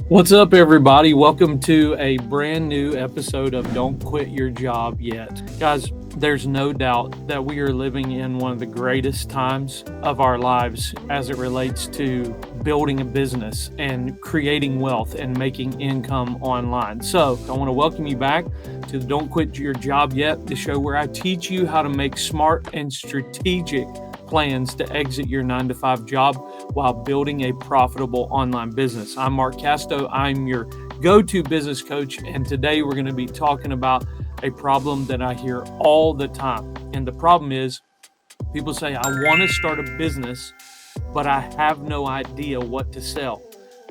What's up, everybody? Welcome to a brand new episode of Don't Quit Your Job Yet. Guys, there's no doubt that we are living in one of the greatest times of our lives as it relates to building a business and creating wealth and making income online. So, I want to welcome you back to the Don't Quit Your Job Yet, the show where I teach you how to make smart and strategic plans to exit your 9-to-5 job while building a profitable online business. I'm Mark Casto. I'm your go-to business coach, and today we're going to be talking about a problem that I hear all the time. And the problem is people say, I want to start a business, but I have no idea what to sell.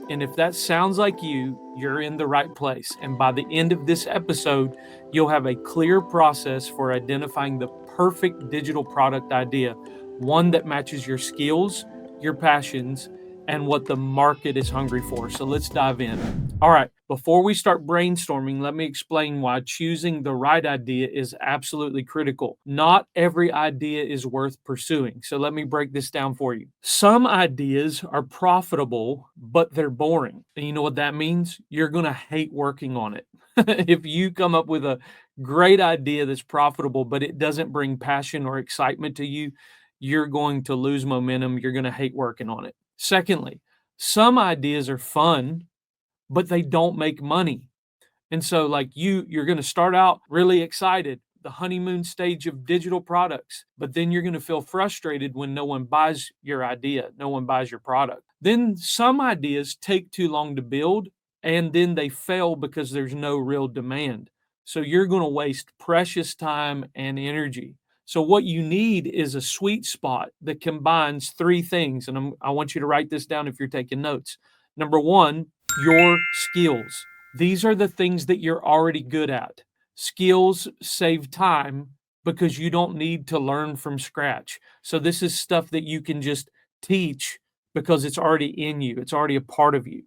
And if that sounds like you, you're in the right place. And by the end of this episode, you'll have a clear process for identifying the perfect digital product idea, one that matches your skills, your passions, and what the market is hungry for. So let's dive in. All right, before we start brainstorming, let me explain why choosing the right idea is absolutely critical. Not every idea is worth pursuing. So let me break this down for you. Some ideas are profitable, but they're boring. And you know what that means? You're going to hate working on it. If you come up with a great idea that's profitable, but it doesn't bring passion or excitement to you, you're going to lose momentum. You're going to hate working on it. Secondly, some ideas are fun, but they don't make money. And so like you're going to start out really excited, the honeymoon stage of digital products, but then you're going to feel frustrated when no one buys your idea, no one buys your product. Then some ideas take too long to build, and then they fail because there's no real demand. So you're going to waste precious time and energy. So what you need is a sweet spot that combines three things. And I want you to write this down if you're taking notes. Number one, your skills. These are the things that you're already good at. Skills save time because you don't need to learn from scratch. So this is stuff that you can just teach because it's already in you. It's already a part of you.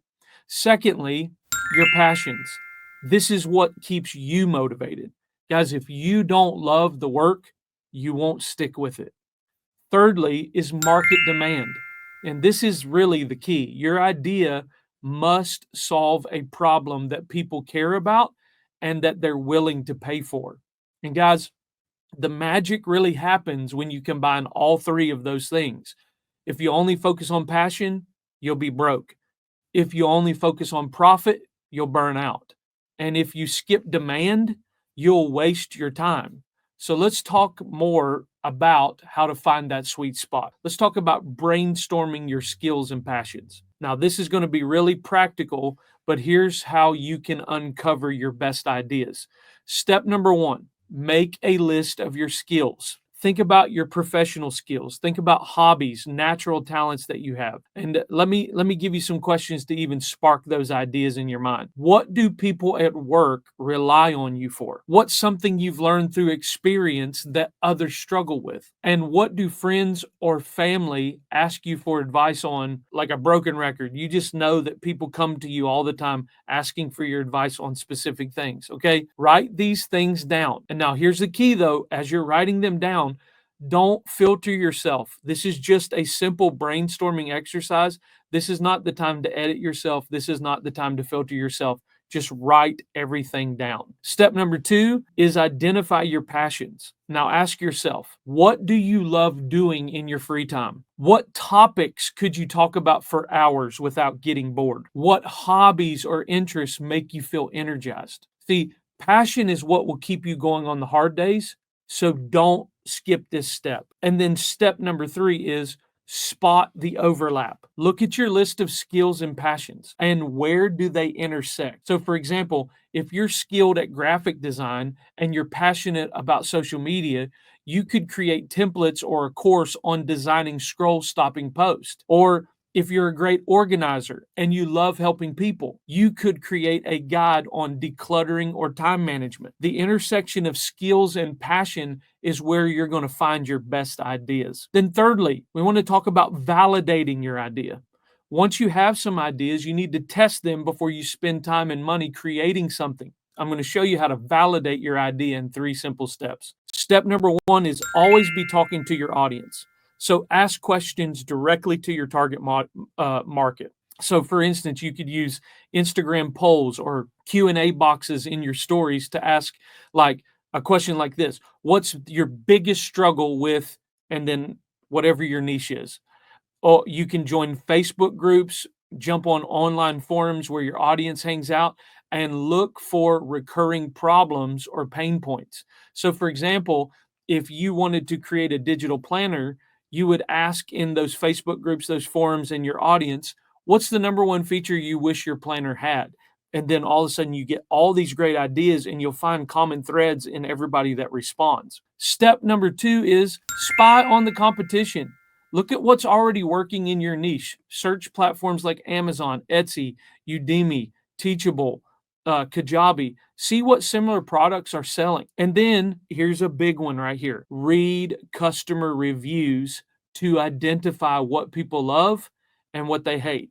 Secondly, your passions. This is what keeps you motivated. Guys, if you don't love the work, you won't stick with it. Thirdly is market demand. And this is really the key. Your idea must solve a problem that people care about and that they're willing to pay for. And guys, the magic really happens when you combine all three of those things. If you only focus on passion, you'll be broke. If you only focus on profit, you'll burn out. And if you skip demand, you'll waste your time. So let's talk more about how to find that sweet spot. Let's talk about brainstorming your skills and passions. Now, this is going to be really practical, but here's how you can uncover your best ideas. Step number one, make a list of your skills. Think about your professional skills. Think about hobbies, natural talents that you have. And let me give you some questions to even spark those ideas in your mind. What do people at work rely on you for? What's something you've learned through experience that others struggle with? And what do friends or family ask you for advice on, like a broken record? You just know that people come to you all the time asking for your advice on specific things. Okay, write these things down. And now here's the key though, as you're writing them down, don't filter yourself. This is just a simple brainstorming exercise. This is not the time to edit yourself. This is not the time to filter yourself. Just write everything down. Step number two is identify your passions. Now ask yourself, what do you love doing in your free time? What topics could you talk about for hours without getting bored? What hobbies or interests make you feel energized? See, passion is what will keep you going on the hard days. So don't skip this step. And then step number three is spot the overlap. Look at your list of skills and passions and where do they intersect. So for example, if you're skilled at graphic design and you're passionate about social media, you could create templates or a course on designing scroll stopping posts. Or if you're a great organizer and you love helping people, you could create a guide on decluttering or time management. The intersection of skills and passion is where you're going to find your best ideas. Then thirdly, we want to talk about validating your idea. Once you have some ideas, you need to test them before you spend time and money creating something. I'm going to show you how to validate your idea in 3 simple steps. Step number 1 is always be talking to your audience. So ask questions directly to your target market. So for instance, you could use Instagram polls or Q&A boxes in your stories to ask like a question like this: what's your biggest struggle with, and then whatever your niche is. Or you can join Facebook groups, jump on online forums where your audience hangs out, and look for recurring problems or pain points. So, for example, if you wanted to create a digital planner, you would ask in those Facebook groups, those forums, and your audience, what's the number one feature you wish your planner had? And then all of a sudden, you get all these great ideas, and you'll find common threads in everybody that responds. Step number two is spy on the competition. Look at what's already working in your niche. Search platforms like Amazon, Etsy, Udemy, Teachable, Kajabi. See what similar products are selling. And then here's a big one right here: read customer reviews to identify what people love and what they hate.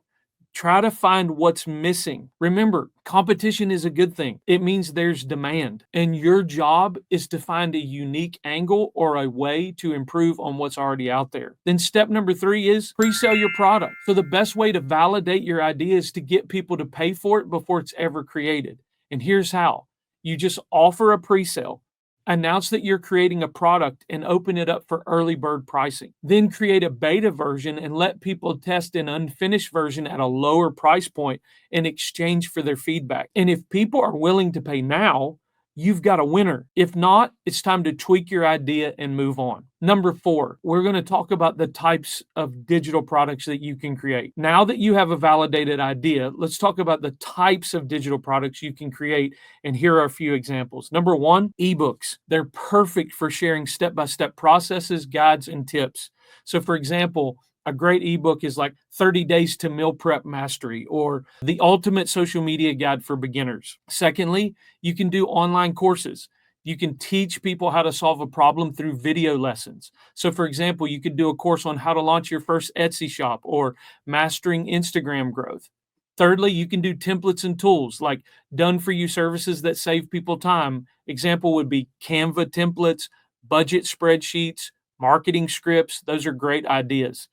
Try to find what's missing. Remember, competition is a good thing. It means there's demand, and your job is to find a unique angle or a way to improve on what's already out there. Then step number three is pre-sell your product. So the best way to validate your idea is to get people to pay for it before it's ever created. And here's how: you just offer a pre-sale. Announce that you're creating a product and open it up for early bird pricing. Then create a beta version and let people test an unfinished version at a lower price point in exchange for their feedback. And if people are willing to pay now, you've got a winner. If not, it's time to tweak your idea and move on. Number four, we're going to talk about the types of digital products that you can create. Now that you have a validated idea, let's talk about the types of digital products you can create. And here are a few examples. Number one, ebooks. They're perfect for sharing step-by-step processes, guides, and tips. So for example, a great ebook is like 30 Days to Meal Prep Mastery or The Ultimate Social Media Guide for Beginners. Secondly, you can do online courses. You can teach people how to solve a problem through video lessons. So for example, you could do a course on how to launch your first Etsy shop or mastering Instagram growth. Thirdly, you can do templates and tools like done for you services that save people time. Example would be Canva templates, budget spreadsheets, marketing scripts. Those are great ideas.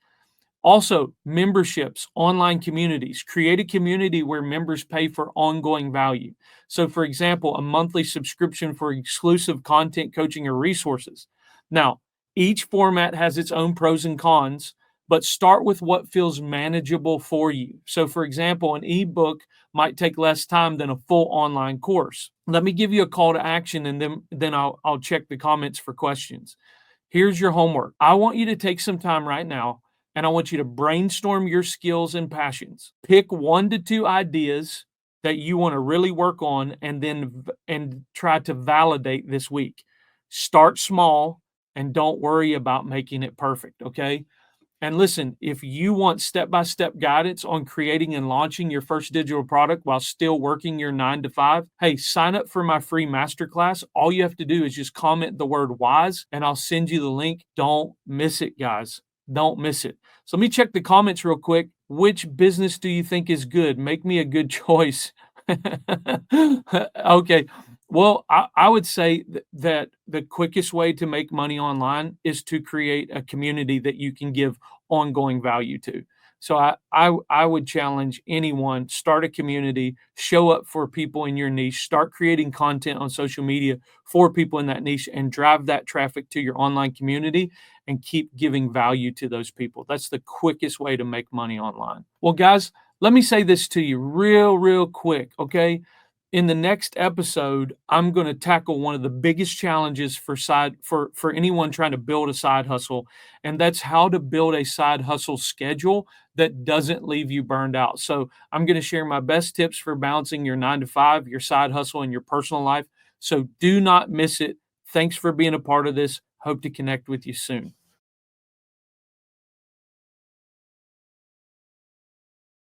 Also, memberships, online communities. Create a community where members pay for ongoing value. So, for example, a monthly subscription for exclusive content, coaching, or resources. Now, each format has its own pros and cons, but start with what feels manageable for you. So, for example, an ebook might take less time than a full online course. Let me give you a call to action, and then I'll check the comments for questions. Here's your homework. I want you to take some time right now, and I want you to brainstorm your skills and passions. Pick 1 to 2 ideas that you want to really work on, and try to validate this week. Start small and don't worry about making it perfect, okay? And listen, if you want step-by-step guidance on creating and launching your first digital product while still working your 9 to 5, hey, sign up for my free masterclass. All you have to do is just comment the word WISE and I'll send you the link. Don't miss it, guys. Don't miss it. So let me check the comments real quick. Which business do you think is good? Make me a good choice. Okay. Well, I would say that the quickest way to make money online is to create a community that you can give ongoing value to. So I would challenge anyone: start a community, show up for people in your niche, start creating content on social media for people in that niche, and drive that traffic to your online community and keep giving value to those people. That's the quickest way to make money online. Well, guys, let me say this to you real quick, okay? In the next episode, I'm going to tackle one of the biggest challenges for anyone trying to build a side hustle, and that's how to build a side hustle schedule that doesn't leave you burned out. So I'm going to share my best tips for balancing your 9 to 5, your side hustle, and your personal life. So do not miss it. Thanks for being a part of this. Hope to connect with you soon.